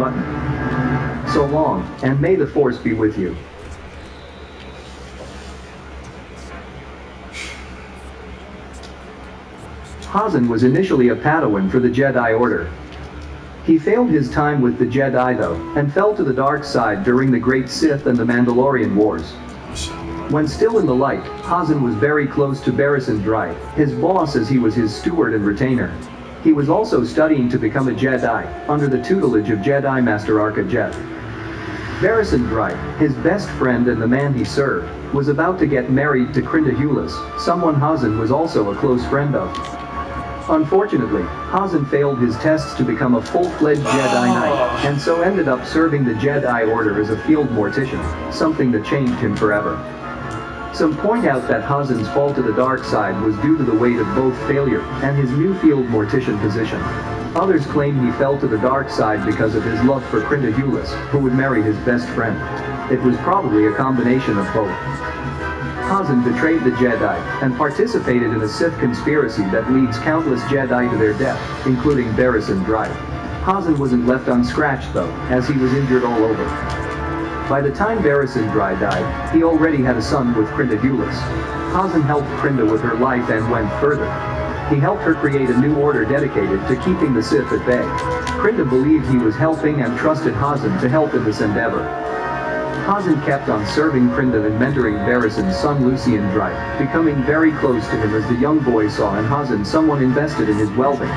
button. So long, and may the Force be with you. Hazan was initially a Padawan for the Jedi Order. He failed his time with the Jedi though, and fell to the dark side during the Great Sith and the Mandalorian Wars. When still in the light, Hazan was very close to Barristan Dry, his boss, as he was his steward and retainer. He was also studying to become a Jedi, under the tutelage of Jedi Master Arca Jett. Barristan Dry, his best friend and the man he served, was about to get married to Crinda Hulis, someone Hazan was also a close friend of. Unfortunately, Hazan failed his tests to become a full-fledged Jedi Knight, and so ended up serving the Jedi Order as a field mortician, something that changed him forever. Some point out that Hazan's fall to the dark side was due to the weight of both failure and his new field mortician position. Others claim he fell to the dark side because of his love for Crinda Hulis, who would marry his best friend. It was probably a combination of both. Hazan betrayed the Jedi, and participated in a Sith conspiracy that leads countless Jedi to their death, including Barristan Dry. Hazan wasn't left unscratched though, as he was injured all over. By the time Barristan Dry died, he already had a son with Crinda Hulis. Hazan helped Crinda with her life and went further. He helped her create a new order dedicated to keeping the Sith at bay. Crinda believed he was helping and trusted Hazan to help in this endeavor. Hazan kept on serving Crinda and mentoring Barristan's son Lucien Dry, becoming very close to him as the young boy saw in Hazan someone invested in his well-being.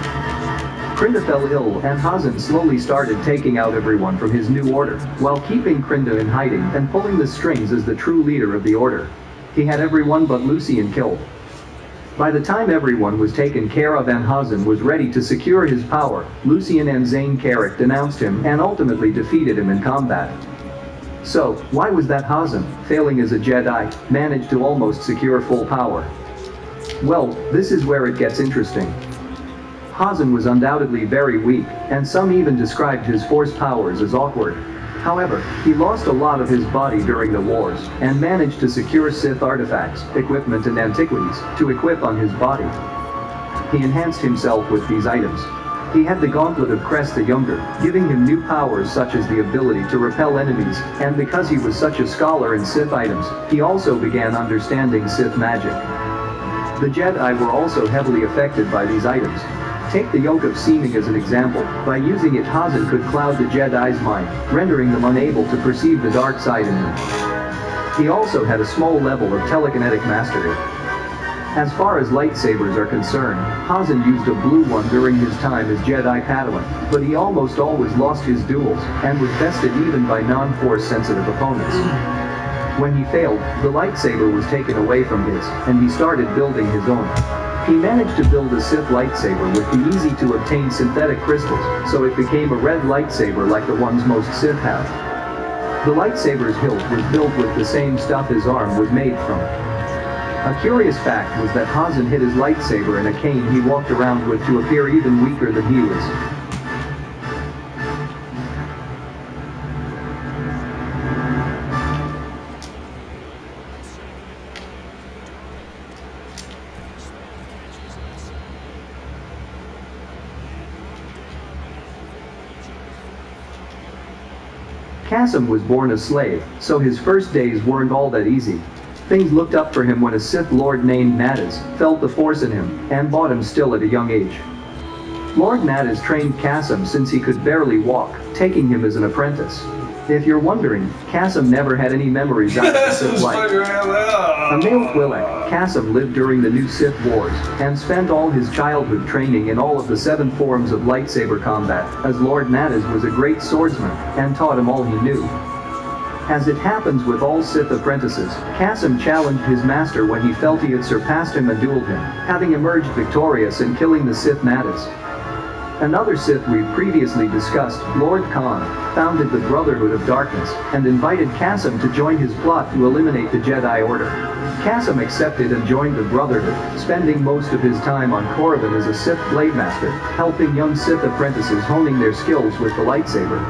Crinda fell ill and Hazan slowly started taking out everyone from his new order, while keeping Crinda in hiding and pulling the strings as the true leader of the order. He had everyone but Lucien killed. By the time everyone was taken care of and Hazan was ready to secure his power, Lucien and Zane Carrick denounced him and ultimately defeated him in combat. So, why was that Hazan, failing as a Jedi, managed to almost secure full power? Well, this is where it gets interesting. Hazan was undoubtedly very weak, and some even described his Force powers as awkward. However, he lost a lot of his body during the wars, and managed to secure Sith artifacts, equipment and antiquities, to equip on his body. He enhanced himself with these items. He had the Gauntlet of Crest the Younger, giving him new powers such as the ability to repel enemies, and because he was such a scholar in Sith items, he also began understanding Sith magic. The Jedi were also heavily affected by these items. Take the Yoke of Seeming as an example. By using it, Hazan could cloud the Jedi's mind, rendering them unable to perceive the dark side in them. He also had a small level of telekinetic mastery. As far as lightsabers are concerned, Hazan used a blue one during his time as Jedi Padawan, but he almost always lost his duels, and was bested even by non-Force sensitive opponents. When he failed, the lightsaber was taken away from his, and he started building his own. He managed to build a Sith lightsaber with the easy-to-obtain synthetic crystals, so it became a red lightsaber like the ones most Sith have. The lightsaber's hilt was built with the same stuff his arm was made from. A curious fact was that Hazan hid his lightsaber in a cane he walked around with to appear even weaker than he was. Kasem was born a slave, so his first days weren't all that easy. Things looked up for him when a Sith Lord named Nataz felt the Force in him, and bought him still at a young age. Lord Nataz trained Kasem since he could barely walk, taking him as an apprentice. If you're wondering, Kasem never had any memories out of the Sith life. A male Twi'lek, Kasem lived during the New Sith Wars, and spent all his childhood training in all of the 7 forms of lightsaber combat, as Lord Nataz was a great swordsman, and taught him all he knew. As it happens with all Sith apprentices, Kasem challenged his master when he felt he had surpassed him and dueled him, having emerged victorious and killing the Sith Nataz. Another Sith we previously discussed, Lord Khan, founded the Brotherhood of Darkness, and invited Kasem to join his plot to eliminate the Jedi Order. Kasem accepted and joined the Brotherhood, spending most of his time on Korriban as a Sith Blade Master, helping young Sith apprentices honing their skills with the lightsaber.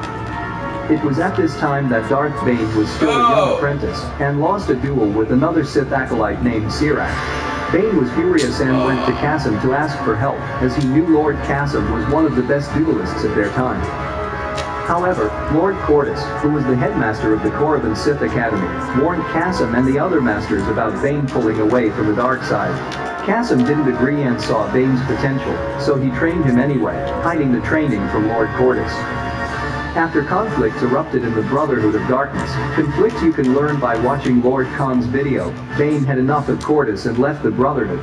It was at this time that Darth Bane was still a young apprentice, and lost a duel with another Sith acolyte named Sirak. Bane was furious and went to Kasem to ask for help, as he knew Lord Kasem was one of the best duelists of their time. However, Lord Cortus, who was the headmaster of the Korriban Sith Academy, warned Kasim and the other masters about Bane pulling away from the dark side. Kasim didn't agree and saw Bane's potential, so he trained him anyway, hiding the training from Lord Cortus. After conflicts erupted in the Brotherhood of Darkness, conflicts you can learn by watching Lord Khan's video, Bane had enough of Cortus and left the Brotherhood.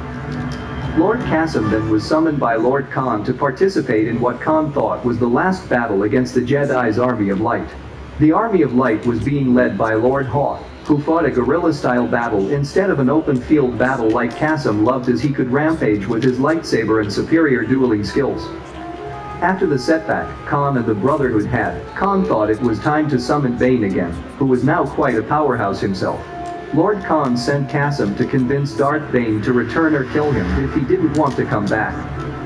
Lord Kasim then was summoned by Lord Khan to participate in what Khan thought was the last battle against the Jedi's Army of Light. The Army of Light was being led by Lord Hawk, who fought a guerrilla-style battle instead of an open-field battle like Kasim loved, as he could rampage with his lightsaber and superior dueling skills. After the setback Khan and the Brotherhood had, Khan thought it was time to summon Bane again, who was now quite a powerhouse himself. Lord Khan sent Kasim to convince Darth Bane to return or kill him if he didn't want to come back.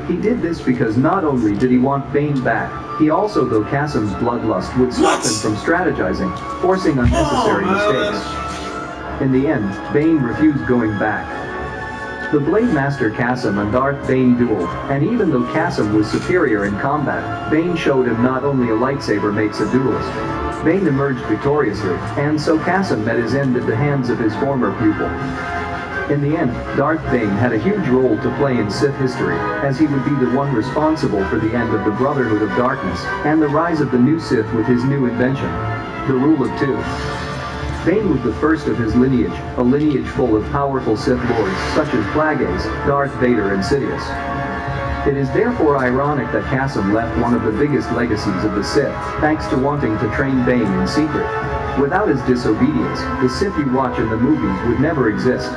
He did this because not only did he want Bane back, he also, though Kasim's bloodlust would stop him from strategizing, forcing unnecessary mistakes. In the end, Bane refused going back. The Blade Master Kasim and Darth Bane dueled, and even though Kasim was superior in combat, Bane showed him not only a lightsaber makes a duelist. Bane emerged victoriously, and so Kasim met his end at the hands of his former pupil. In the end, Darth Bane had a huge role to play in Sith history, as he would be the one responsible for the end of the Brotherhood of Darkness, and the rise of the new Sith with his new invention, the Rule of Two. Bane was the first of his lineage, a lineage full of powerful Sith lords such as Plagueis, Darth Vader and Sidious. It is therefore ironic that Kasim left one of the biggest legacies of the Sith, thanks to wanting to train Bane in secret. Without his disobedience, the Sith you watch in the movies would never exist.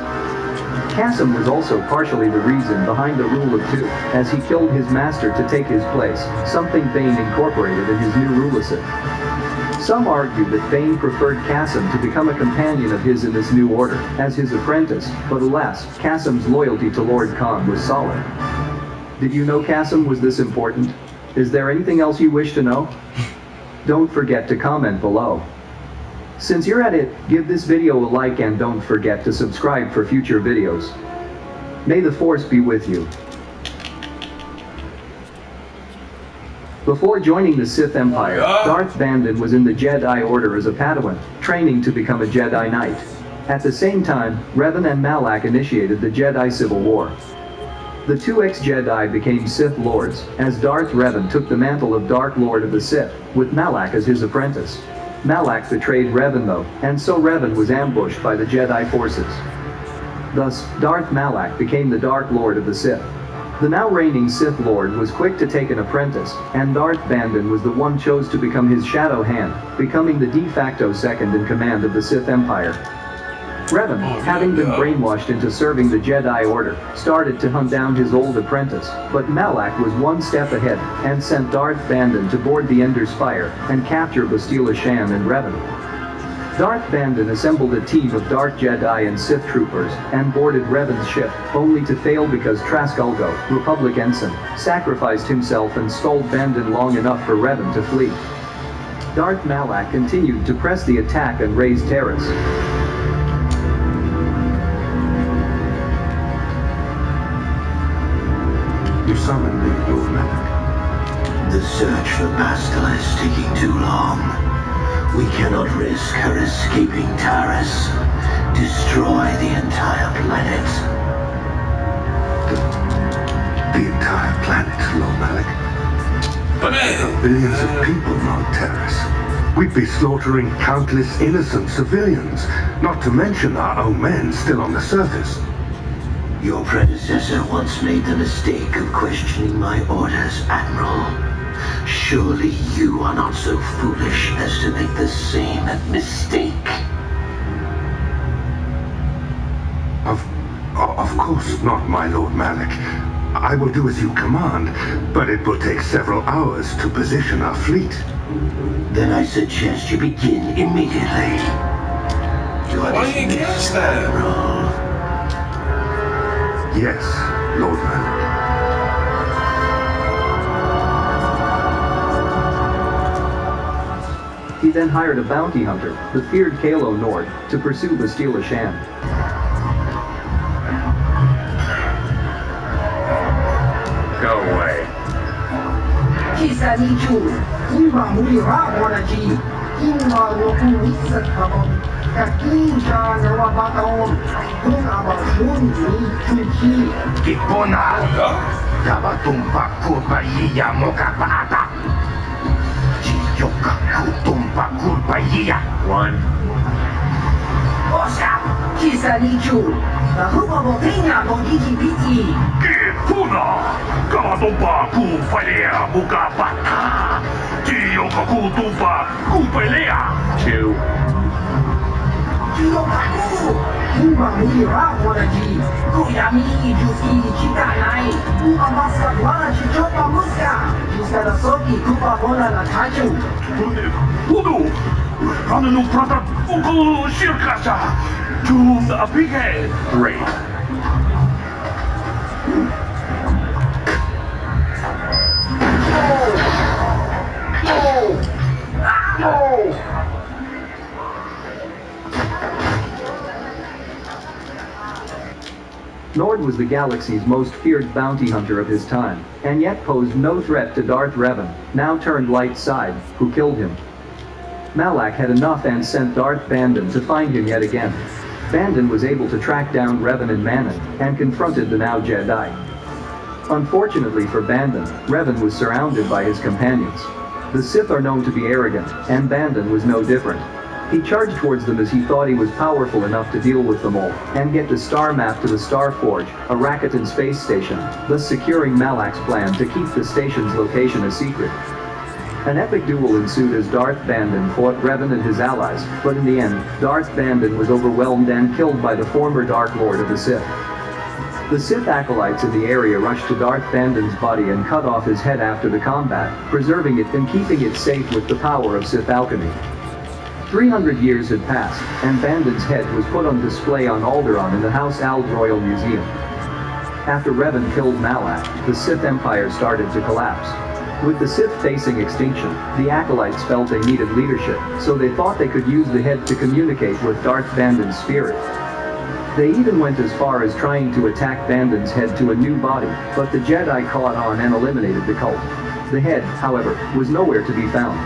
Kasim was also partially the reason behind the Rule of Two, as he killed his master to take his place, something Bane incorporated in his new Rule of Sith. Some argue that Bane preferred Kasim to become a companion of his in this new order, as his apprentice, but alas, Kasim's loyalty to Lord Khan was solid. Did you know Kasim was this important? Is there anything else you wish to know? Don't forget to comment below. Since you're at it, give this video a like and don't forget to subscribe for future videos. May the Force be with you. Before joining the Sith Empire, Darth Bandon was in the Jedi Order as a Padawan, training to become a Jedi Knight. At the same time, Revan and Malak initiated the Jedi Civil War. The two ex-Jedi became Sith Lords, as Darth Revan took the mantle of Dark Lord of the Sith, with Malak as his apprentice. Malak betrayed Revan though, and so Revan was ambushed by the Jedi forces. Thus, Darth Malak became the Dark Lord of the Sith. The now reigning Sith Lord was quick to take an apprentice, and Darth Bandon was the one chose to become his shadow hand, becoming the de facto second in command of the Sith Empire. Revan, having been brainwashed into serving the Jedi Order, started to hunt down his old apprentice, but Malak was one step ahead, and sent Darth Bandon to board the Ender Spire, and capture Bastila Shan and Revan. Darth Bandon assembled a team of Dark Jedi and Sith troopers, and boarded Revan's ship, only to fail because Traskulgo, Republic ensign, sacrificed himself and stalled Bandon long enough for Revan to flee. Darth Malak continued to press the attack and raise terrors. You summoned me, Lord Malak. The search for Bastila is taking too long. We cannot risk her escaping Taris. Destroy the entire planet. The entire planet, Lord Malak. But there are billions of people on Taris. We'd be slaughtering countless innocent civilians, not to mention our own men still on the surface. Your predecessor once made the mistake of questioning my orders, Admiral. Surely you are not so foolish as to make the same mistake. Of course not, my Lord Malak. I will do as you command, but it will take several hours to position our fleet. Then I suggest you begin immediately. You are Why do you guess that? Admiral. Yes, Lord Malak. He then hired a bounty hunter, the feared Kalo Nord, to pursue Bastila Shan. Go away. Kisani Jun. Imba mulira monaji, imba woku wisat kabon, kakinja nawa bataon, kung abashun ni chuchi. Kipona, kabatumpak kurbayiya mo kapata. Chiyoka kutumpak kurbayiya. One. Osha, kisa ni chu, na hupa botenya mo gigi. Kipona, kabatumpak kurbayiya mo kapata. Chiyoka kutumpak kurbayiya. Two. Kiyokaku, imba mulira monaji, kuyami juki chikanai, umamasa wala chichopa muska, Sarasoki kupa bola na tacho. Udo, Rananu Pratat Uko Shirkasha, Jum Apike. Great. Nord was the galaxy's most feared bounty hunter of his time, and yet posed no threat to Darth Revan, now turned light side, who killed him. Malak had enough and sent Darth Bandon to find him yet again. Bandon was able to track down Revan and Manon, and confronted the now Jedi. Unfortunately for Bandon, Revan was surrounded by his companions. The Sith are known to be arrogant, and Bandon was no different. He charged towards them as he thought he was powerful enough to deal with them all, and get the star map to the Star Forge, a Rakuten space station, thus securing Malak's plan to keep the station's location a secret. An epic duel ensued as Darth Bandon fought Revan and his allies, but in the end, Darth Bandon was overwhelmed and killed by the former Dark Lord of the Sith. The Sith acolytes in the area rushed to Darth Bandon's body and cut off his head after the combat, preserving it and keeping it safe with the power of Sith alchemy. 300 years had passed, and Bandon's head was put on display on Alderaan in the House Ald Royal Museum. After Revan killed Malak, the Sith Empire started to collapse. With the Sith facing extinction, the Acolytes felt they needed leadership, so they thought they could use the head to communicate with Darth Bandon's spirit. They even went as far as trying to attack Bandon's head to a new body, but the Jedi caught on and eliminated the cult. The head, however, was nowhere to be found.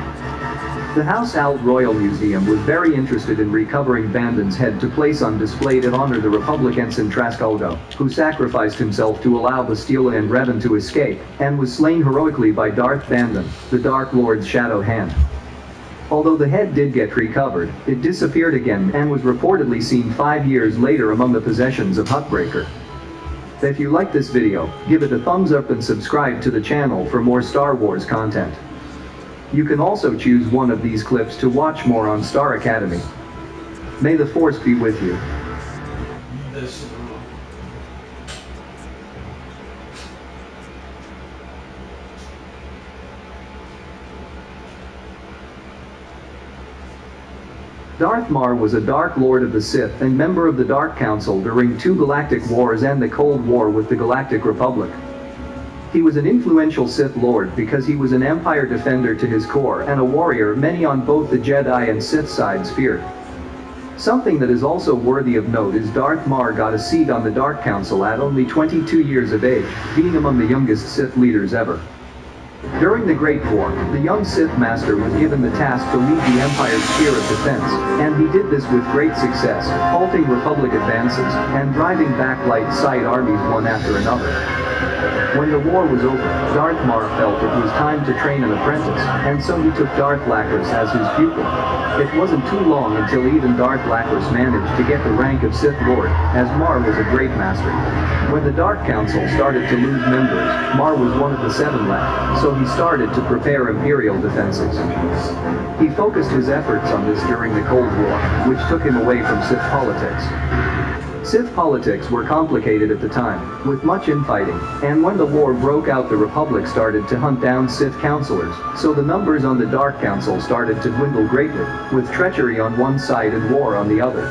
The House Ald Royal Museum was very interested in recovering Bandon's head to place on display to honor the Republic ensign Traskulgo, who sacrificed himself to allow Bastila and Revan to escape, and was slain heroically by Darth Bandon, the Dark Lord's shadow hand. Although the head did get recovered, it disappeared again and was reportedly seen 5 years later among the possessions of Hutbreaker. If you like this video, give it a thumbs up and subscribe to the channel for more Star Wars content. You can also choose one of these clips to watch more on Star Academy. May the Force be with you. Darth Mar was a Dark Lord of the Sith and member of the Dark Council during 2 Galactic Wars and the Cold War with the Galactic Republic. He was an influential Sith Lord because he was an Empire defender to his core and a warrior many on both the Jedi and Sith sides feared. Something that is also worthy of note is Darth Mar got a seat on the Dark Council at only 22 years of age, being among the youngest Sith leaders ever. During the Great War, the young Sith Master was given the task to lead the Empire's sphere of defense, and he did this with great success, halting Republic advances, and driving back light side armies one after another. When the war was over, Darth Mar felt it was time to train an apprentice, and so he took Darth Lacris as his pupil. It wasn't too long until even Darth Lacris managed to get the rank of Sith Lord, as Mar was a great master. When the Dark Council started to lose members, Mar was one of the 7 left, so he started to prepare Imperial defenses. He focused his efforts on this during the Cold War, which took him away from Sith politics. Sith politics were complicated at the time, with much infighting, and when the war broke out the Republic started to hunt down Sith counselors, so the numbers on the Dark Council started to dwindle greatly, with treachery on one side and war on the other.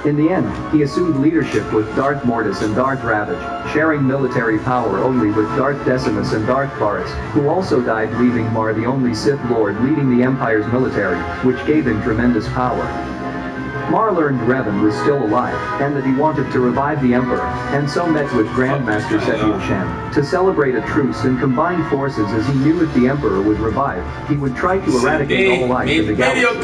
In the end, he assumed leadership with Darth Mortis and Darth Ravage, sharing military power only with Darth Decimus and Darth Varys, who also died leaving Mar the only Sith Lord leading the Empire's military, which gave him tremendous power. Mar learned Revan was still alive, and that he wanted to revive the Emperor, and so met with Grandmaster Setia-Shan to celebrate a truce and combine forces, as he knew if the Emperor would revive, he would try to eradicate all life in the galaxy.